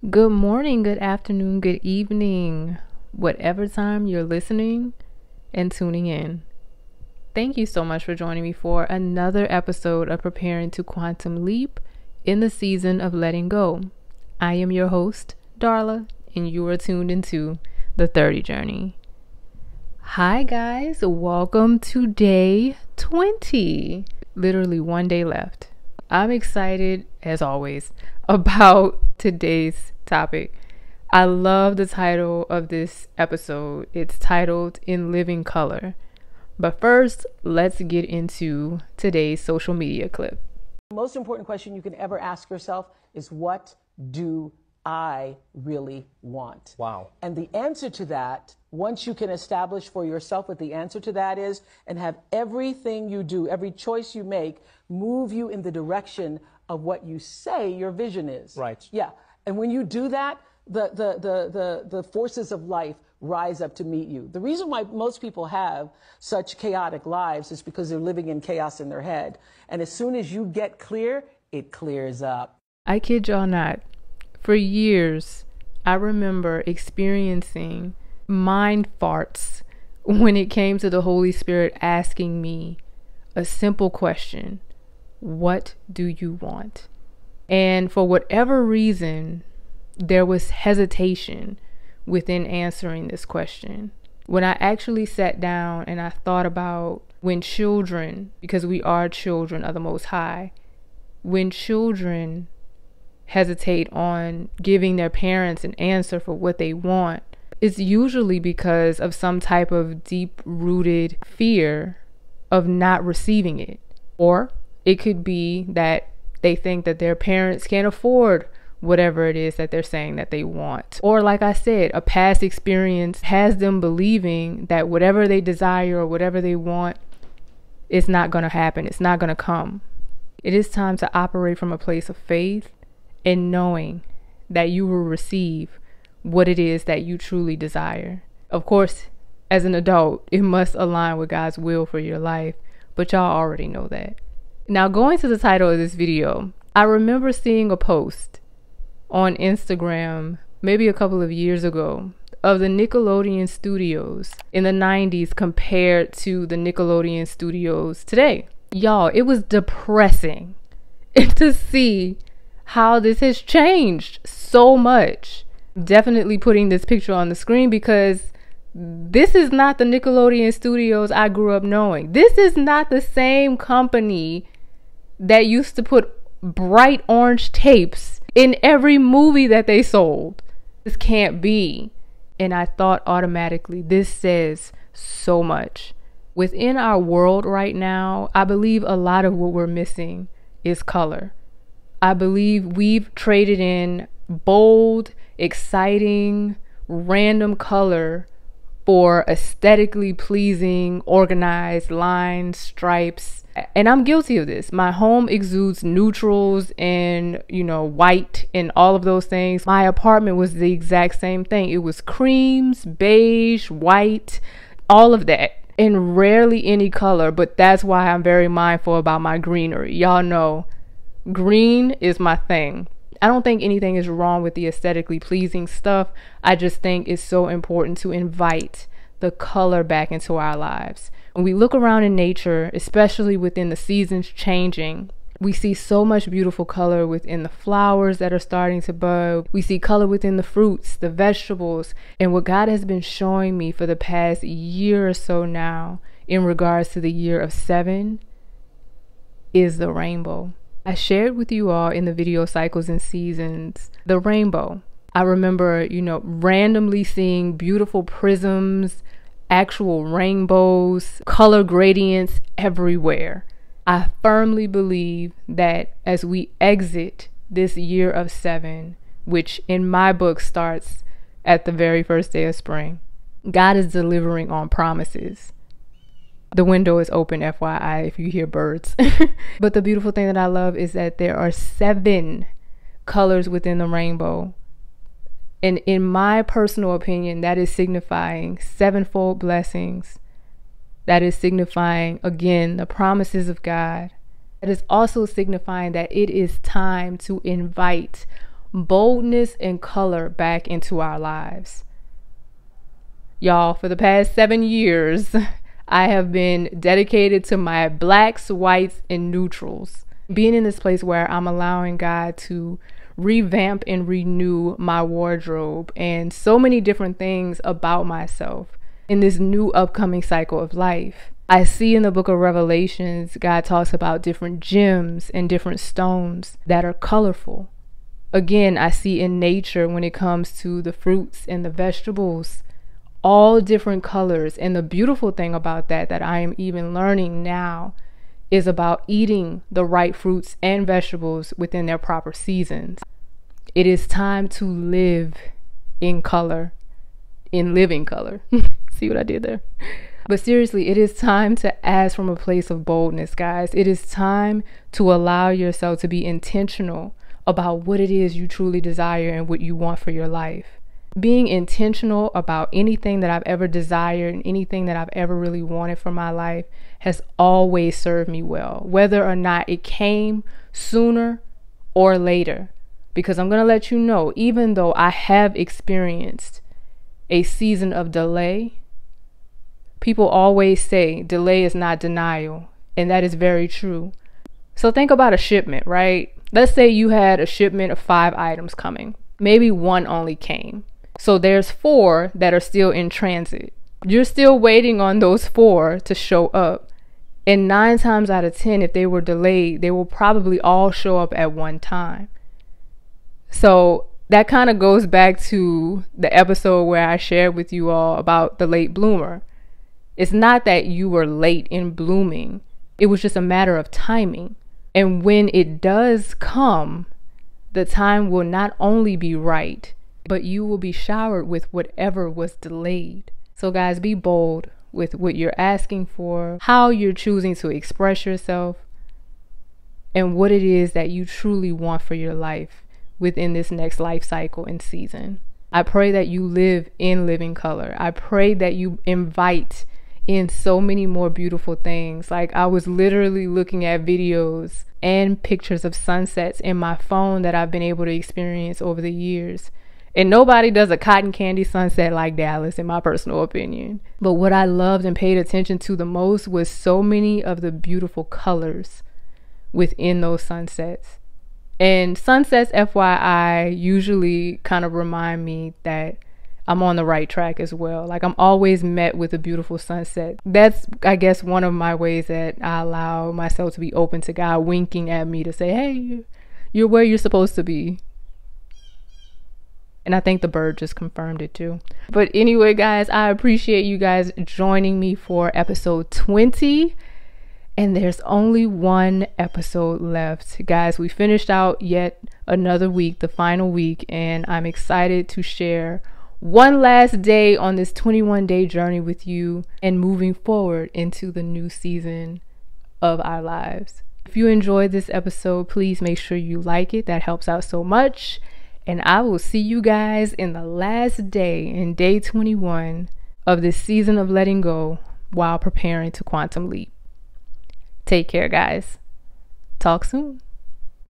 Good morning, good afternoon, good evening, whatever time you're listening and tuning in. Thank you so much for joining me for another episode of Preparing to Quantum Leap in the season of letting go. I am your host, Darla, and you are tuned into the 30 Journey. Hi guys, welcome to day 20. Literally one day left. I'm excited, as always, about today's topic. I love the title of this episode. It's titled In Living Color. But first, let's get into today's social media clip. The most important question you can ever ask yourself is, what do I really want? Wow. And the answer to that, once you can establish for yourself what the answer to that is, and have everything you do, every choice you make, move you in the direction of what you say your vision is. Right. Yeah. And when you do that, the forces of life rise up to meet you. The reason why most people have such chaotic lives is because they're living in chaos in their head. And as soon as you get clear, it clears up. I kid y'all not. For years, I remember experiencing mind farts when it came to the Holy Spirit asking me a simple question: what do you want? And for whatever reason, there was hesitation within answering this question. When I actually sat down and I thought about when children, because we are children of the Most High, when children hesitate on giving their parents an answer for what they want, it's usually because of some type of deep-rooted fear of not receiving it. Or it could be that they think that their parents can't afford whatever it is that they're saying that they want. Or like I said, a past experience has them believing that whatever they desire or whatever they want, it's not going to happen. It's not going to come. It is time to operate from a place of faith and knowing that you will receive what it is that you truly desire. Of course, as an adult, it must align with God's will for your life, but y'all already know that. Now, going to the title of this video, I remember seeing a post on Instagram maybe a couple of years ago of the Nickelodeon Studios in the 90s compared to the Nickelodeon Studios today. Y'all, it was depressing to see how this has changed so much. Definitely putting this picture on the screen because this is not the Nickelodeon Studios I grew up knowing. This is not the same company that used to put bright orange tapes in every movie that they sold. This can't be. And I thought automatically, this says so much. Within our world right now, I believe a lot of what we're missing is color. I believe we've traded in bold, exciting, random color for aesthetically pleasing, organized lines, stripes. And I'm guilty of this. My home exudes neutrals and, white and all of those things. My apartment was the exact same thing. It was creams, beige, white, all of that. And rarely any color, but that's why I'm very mindful about my greenery. Y'all know green is my thing. I don't think anything is wrong with the aesthetically pleasing stuff. I just think it's so important to invite the color back into our lives. When we look around in nature, especially within the seasons changing, we see so much beautiful color within the flowers that are starting to bud. We see color within the fruits, the vegetables. And what God has been showing me for the past year or so now in regards to the year of 7 is the rainbow. I shared with you all in the video cycles and seasons the rainbow. I remember, randomly seeing beautiful prisms, actual rainbows, color gradients everywhere. I firmly believe that as we exit this year of 7, which in my book starts at the very first day of spring, God is delivering on promises. The window is open, FYI, if you hear birds. But the beautiful thing that I love is that there are 7 colors within the rainbow. And in my personal opinion, that is signifying 7-fold blessings. That is signifying, again, the promises of God. It is also signifying that it is time to invite boldness and color back into our lives. Y'all, for the past 7 years, I have been dedicated to my blacks, whites, and neutrals. Being in this place where I'm allowing God to revamp and renew my wardrobe and so many different things about myself in this new upcoming cycle of life. I see in the book of Revelations, God talks about different gems and different stones that are colorful. Again, I see in nature when it comes to the fruits and the vegetables, all different colors. And the beautiful thing about that I am even learning now is about eating the right fruits and vegetables within their proper seasons. It is time to live in color, in living color. See what I did there? But seriously, it is time to ask from a place of boldness, guys. It is time to allow yourself to be intentional about what it is you truly desire and what you want for your life. Being intentional about anything that I've ever desired and anything that I've ever really wanted for my life has always served me well, whether or not it came sooner or later. Because I'm going to let you know, even though I have experienced a season of delay, people always say delay is not denial, and that is very true. So think about a shipment, right? Let's say you had a shipment of 5 items coming. Maybe 1 only came. So there's 4 that are still in transit. You're still waiting on those 4 to show up. And 9 times out of 10, if they were delayed, they will probably all show up at one time. So that kind of goes back to the episode where I shared with you all about the late bloomer. It's not that you were late in blooming. It was just a matter of timing. And when it does come, the time will not only be right, but you will be showered with whatever was delayed. So guys, be bold with what you're asking for, how you're choosing to express yourself, and what it is that you truly want for your life within this next life cycle and season. I pray that you live in living color. I pray that you invite in so many more beautiful things. Like, I was literally looking at videos and pictures of sunsets in my phone that I've been able to experience over the years. And nobody does a cotton candy sunset like Dallas, in my personal opinion. But what I loved and paid attention to the most was so many of the beautiful colors within those sunsets. And sunsets, FYI, usually kind of remind me that I'm on the right track as well. Like, I'm always met with a beautiful sunset. That's, I guess, one of my ways that I allow myself to be open to God winking at me to say, hey, you're where you're supposed to be. And I think the bird just confirmed it too. But anyway, guys, I appreciate you guys joining me for episode 20. And there's only 1 episode left. Guys, we finished out yet another week, the final week. And I'm excited to share one last day on this 21-day journey with you and moving forward into the new season of our lives. If you enjoyed this episode, please make sure you like it. That helps out so much. And I will see you guys in the last day, in day 21 of this season of letting go while preparing to quantum leap. Take care, guys. Talk soon.